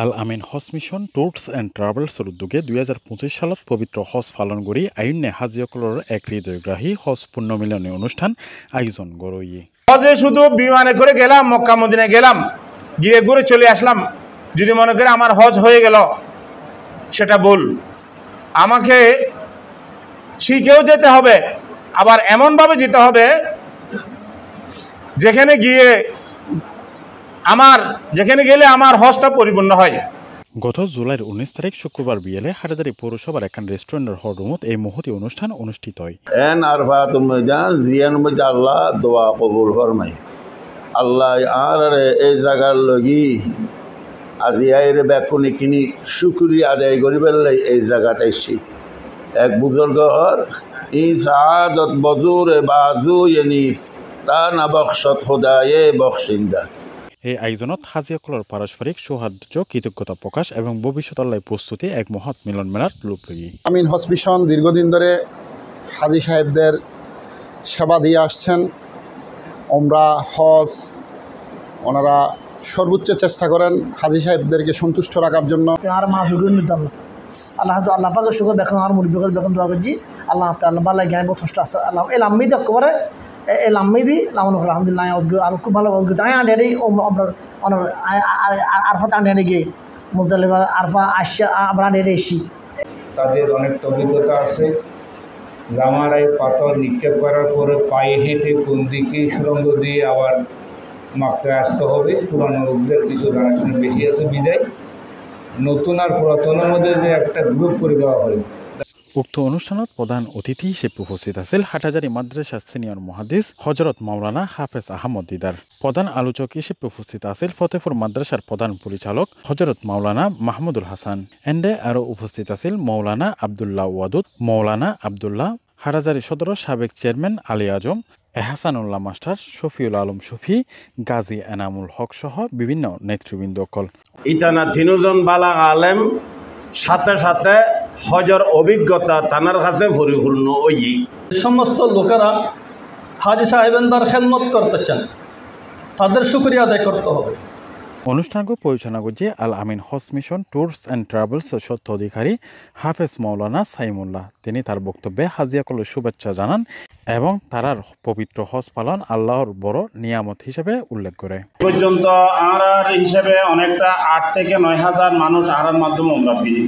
Al Amin Hajj mission tours and ট্রাভেলছৰ উদ্যোগে 2025 সালত পবিত্ৰ হজ পালন কৰি আইনে হাজিসকলৰ এক হৃদয়গ্ৰাহী হজ পুণ্যমিলনী অনুষ্ঠান আয়োজন করই। হজে শুধু বিমানে করে গেলাম, মক্কা মদিনায় গেলাম, গিয়ে ঘুরে চলে আসলাম। যদি মনে করে আমার হজ হয়ে গেল, সেটা ভুল। আমাকে শিখেও যেতে হবে, আবার এমনভাবে যেতে হবে যেখানে গেলে আমার হজটা পরিপূর্ণ হয়। গত জুলাইৰ 19 তাৰিখ শুক্ৰবাৰ বিয়েলে হাটাজাৰী পৌৰসভাৰ এখন ৰেষ্টুৰেণ্টৰ হলৰুমত এই মহতি অনুষ্ঠান অনুষ্ঠিত হয়। আল্লাহ দোয়া কবুল ফরমাই। আল্লাহ আর এই জায়গার লগি আজি আইরে ব্যাকুনি কিনি শুক্রিয়া আদায় করিবার লাই এই জায়গাতে এসছি। এক বুজুর্গর ই সাদত বজুরে বাজু এনিস তা না বখশত খোদায়ে বখশিন্দা। এই আয়োজনত হাজিসকলৰ পাৰস্পৰিক সৌহাৰ্দ্য, কৃতজ্ঞতা প্ৰকাশ এবং ভবিষ্যতলৈ প্রস্তুতি এক মহৎ মিলন মেলার রূপ লই। আমিন হজ মিশন দীর্ঘদিন ধরে হাজি সাহেবদের সেবা দিয়ে আসছেন। ওমরা হজ ওনারা সর্বোচ্চ চেষ্টা করেন হাজি সাহেবদেরকে সন্তুষ্ট রাখার জন্য। আর মা শুক্র নিতাম আল্লাহ আল্লাহ পাকে শুক্র বেখন আর মুরব্বী বেখন দোয়া করছি আল্লাহ আল্লাহ বাল্লাহ জ্ঞান যথেষ্ট আছে আল্লাহ এই লাম্মি দেখ করে এই লাম্মি দি লামন আলহামদুলিল্লাহ আর খুব ভালো অজগ তাই আন্ডারি আপনার আরফা আন্ডারি গিয়ে মুজালিফা আরফা আসা আমরা আন্ডারি এসি। তাদের অনেক অভিজ্ঞতা আছে। জামারায় পাথর নিক্ষেপ করার পরে পায়ে হেঁটে কোন দিকে সুরঙ্গ দিয়ে আবার মাপতে আসতে হবে। পুরানো লোকদের কিছু জানাশোনা বেশি আছে বিদায় নতুন আর পুরাতনের মধ্যে একটা গ্রুপ করে দেওয়া হয়। উক্ত অনুষ্ঠানত প্রধান অতিথি হিসেবে উপস্থিত আছিল হাটাজারি মাদ্রাসার সিনিয়র মুহাদ্দিস হজরত মাওলানা হাফেজ আহমদ দিদার। প্রধান আলোচক হিসেবে উপস্থিত আছিল ফতেপুর মাদ্রাসার প্রধান পরিচালক হজরত মাওলানা মাহমুদুল হাসান। এন্ডে আরও উপস্থিত আছিল মৌলানা আবদুল্লাহ ওয়াদুদ, মৌলানা আবদুল্লাহ, হাটাজারি সদরের সাবেক চেয়ারম্যান আলী আজম, এহসানুল্লাহ মাস্টার, শফিউল আলম শফি, গাজী এনামুল হক সহ বিভিন্ন নেতৃবৃন্দ। ইতানা তিনজন বালা আলেম সাথে সাথে হজর অভিজ্ঞতা তানার কাছে পরিপূর্ণ ওই সমস্ত লোকেরা হাজি সাহেবেন্দার খেদমত করতে চান, তাদের শুকরিয়া আদায় করতে হবে। অনুষ্ঠানকে পরিচালনা করছে আল Amin Hajj mission tours and travels সত্য অধিকারী হাফেজ মৌলানা সাইমুল্লাহ। তিনি তার বক্তব্যে হাজিয়াকলের শুভেচ্ছা জানান এবং তারার পবিত্র হজ পালন আল্লাহর বড় নিয়ামত হিসেবে উল্লেখ করে। পর্যন্ত আর হিসেবে অনেকটা 8 থেকে 9 হাজার মানুষ আরার মাধ্যমে উমরা দিই।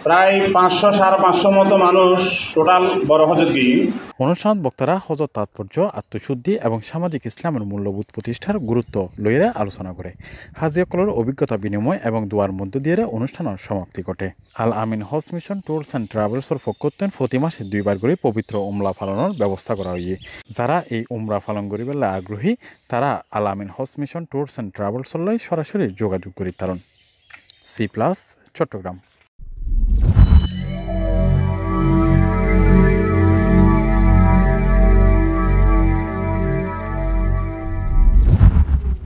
প্রায় 500-550 মতো মানুষ টোটাল বড় হজত গিয়ে। অনুষ্ঠান বক্তারা হজর তাৎপর্য, আত্মশুদ্ধি এবং সামাজিক ইসলামের মূল্যবোধ প্রতিষ্ঠার গুরুত্ব লইয়ে আলোচনা করে। হাজিসকলের অভিজ্ঞতা বিনিময় এবং দোয়ার মধ্য দিয়ে অনুষ্ঠানের সমাপ্তি ঘটে। আল Amin Hajj mission tours and ট্রাভেলসের পক্ষতেন প্রতি মাসে 2 বার করে পবিত্র উমরা পালনের ব্যবস্থা করা হয়ে। যারা এই উমরা পালন করিবার আগ্রহী তারা আল Amin Hajj mission tours and ট্রাভেলসের সরাসরি যোগাযোগ করি তারণ। C+ চট্টগ্রাম।